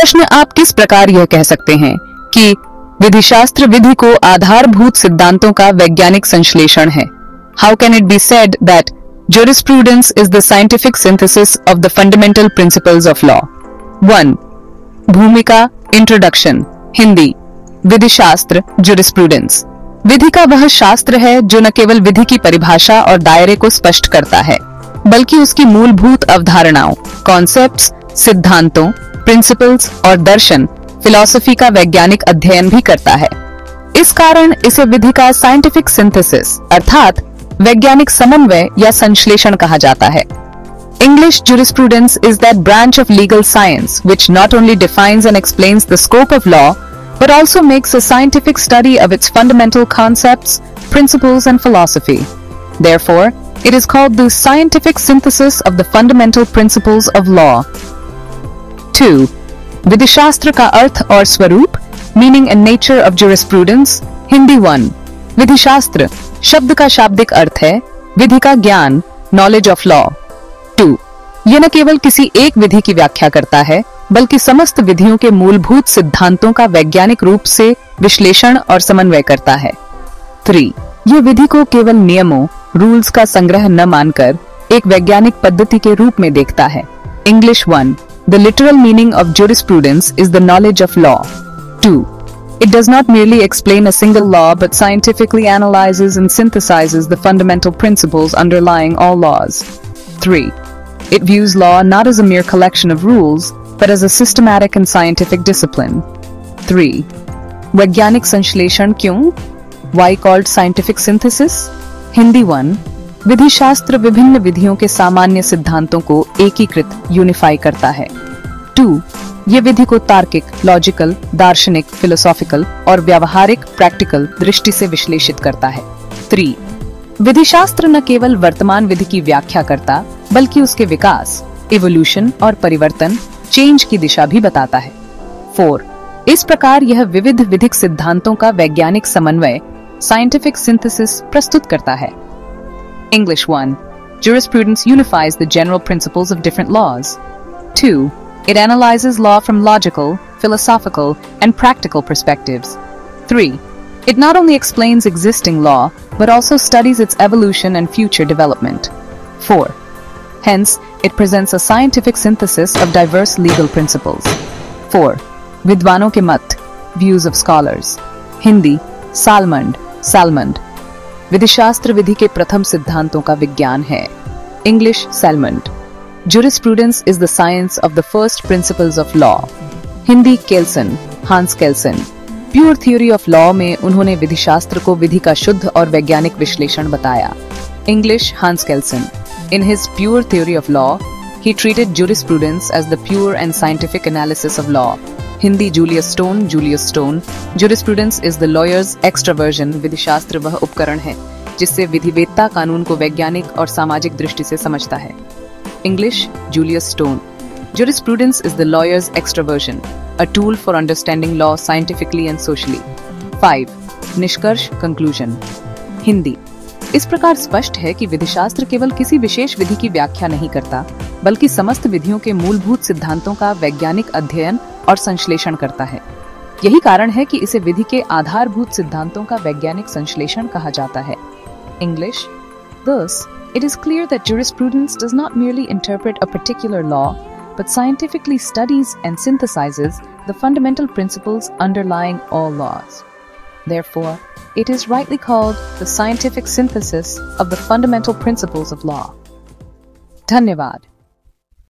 प्रश्न आप किस प्रकार यह कह सकते हैं कि विधिशास्त्र विधि को आधारभूत सिद्धांतों का वैज्ञानिक संश्लेषण है? How can it be said that jurisprudence is the scientific synthesis of the fundamental principles of law? 1. भूमिका इंट्रोडक्शन। हिंदी विधिशास्त्र jurisprudence विधि का वह शास्त्र है जो न केवल विधि की परिभाषा और दायरे को स्पष्ट करता है बल्कि उसकी मूलभूत अवधारणाओं, कॉन्सेप्ट्स, सिद्धांतों, प्रिंसिपल्स और दर्शन, फिलॉसफी का वैज्ञानिक अध्ययन भी करता है। इस कारण इसे विधि का साइंटिफिक सिंथेसिस अर्थात वैज्ञानिक समन्वय या संश्लेषण कहा जाता है। English jurisprudence is that branch of legal science which not only defines and explains the scope of law but also makes a scientific study of its fundamental concepts, principles and philosophy. Therefore, it is called the scientific synthesis of the fundamental principles of law. 2. विधिशास्त्र का अर्थ और स्वरूप, meaning and nature of jurisprudence. Hindi 1. विधिशास्त्र शब्द का शाब्दिक अर्थ है विधि का ज्ञान, knowledge of law. 2. यह न केवल किसी एक विधि की व्याख्या करता है बल्कि समस्त विधियों के मूलभूत सिद्धांतों का वैज्ञानिक रूप से विश्लेषण और समन्वय करता है। 3. यह विधि को केवल नियमों, रूल्स का संग्रह न मानकर एक वैज्ञानिक पद्धति के रूप में देखता है। English 1. The literal meaning of jurisprudence is the knowledge of law. 2. It does not merely explain a single law but scientifically analyzes and synthesizes the fundamental principles underlying all laws. 3. It views law not as a mere collection of rules but as a systematic and scientific discipline. 3. वैज्ञानिक संश्लेषण क्यों? Why called scientific synthesis? Hindi 1. विधिशास्त्र विभिन्न विधियों के सामान्य सिद्धांतों को एकीकृत यूनिफाई करता है। 2. ये विधि को तार्किक, लॉजिकल, दार्शनिक, फिलोसॉफिकल और व्यावहारिक, प्रैक्टिकल दृष्टि से विश्लेषित करता है। 3. विधिशास्त्र न केवल वर्तमान विधि की व्याख्या करता बल्कि उसके विकास, इवोल्यूशन और परिवर्तन, चेंज की दिशा भी बताता है। 4. इस प्रकार यह विविध विधिक सिद्धांतों का वैज्ञानिक समन्वय, साइंटिफिक सिंथेसिस प्रस्तुत करता है। English 1. Jurisprudence unifies the general principles of different laws. 2. It analyzes law from logical, philosophical, and practical perspectives. 3. It not only explains existing law, but also studies its evolution and future development. 4. Hence, it presents a scientific synthesis of diverse legal principles. 4. विद्वानों के मत, views of scholars. Hindi Salmond विधिशास्त्र विधि के प्रथम सिद्धांतों का विज्ञान है। English Salmond. Jurisprudence is the science of the first principles of law. Hindi Hans Kelsen. Pure theory of law में उन्होंने विधिशास्त्र को विधि का शुद्ध और वैज्ञानिक विश्लेषण बताया। English Hans Kelsen. In his Pure Theory of Law, he treated jurisprudence as the pure and scientific analysis of law. Hindi Julius stone. Jurisprudence is the lawyer's extraversion. विधिशास्त्र वह उपकरण है जिससे विधिवेत्ता कानून को वैज्ञानिक और सामाजिक दृष्टि से समझता है। English Julius Stone. Jurisprudence is the lawyer's extraversion, a tool for understanding law scientifically and socially. 5. निष्कर्ष conclusion. हिंदी इस प्रकार स्पष्ट है कि विधिशास्त्र केवल किसी विशेष विधि की व्याख्या नहीं करता बल्कि समस्त विधियों के मूलभूत सिद्धांतों का वैज्ञानिक अध्ययन और संश्लेषण करता है। यही कारण है कि इसे विधि के आधारभूत सिद्धांतों का वैज्ञानिक संश्लेषण कहा जाता है। English. Thus, it is clear that jurisprudence does not merely interpret a particular law, but scientifically studies and synthesizes the fundamental principles underlying all laws. Therefore, it is rightly called the scientific synthesis of the fundamental principles of law. धन्यवाद।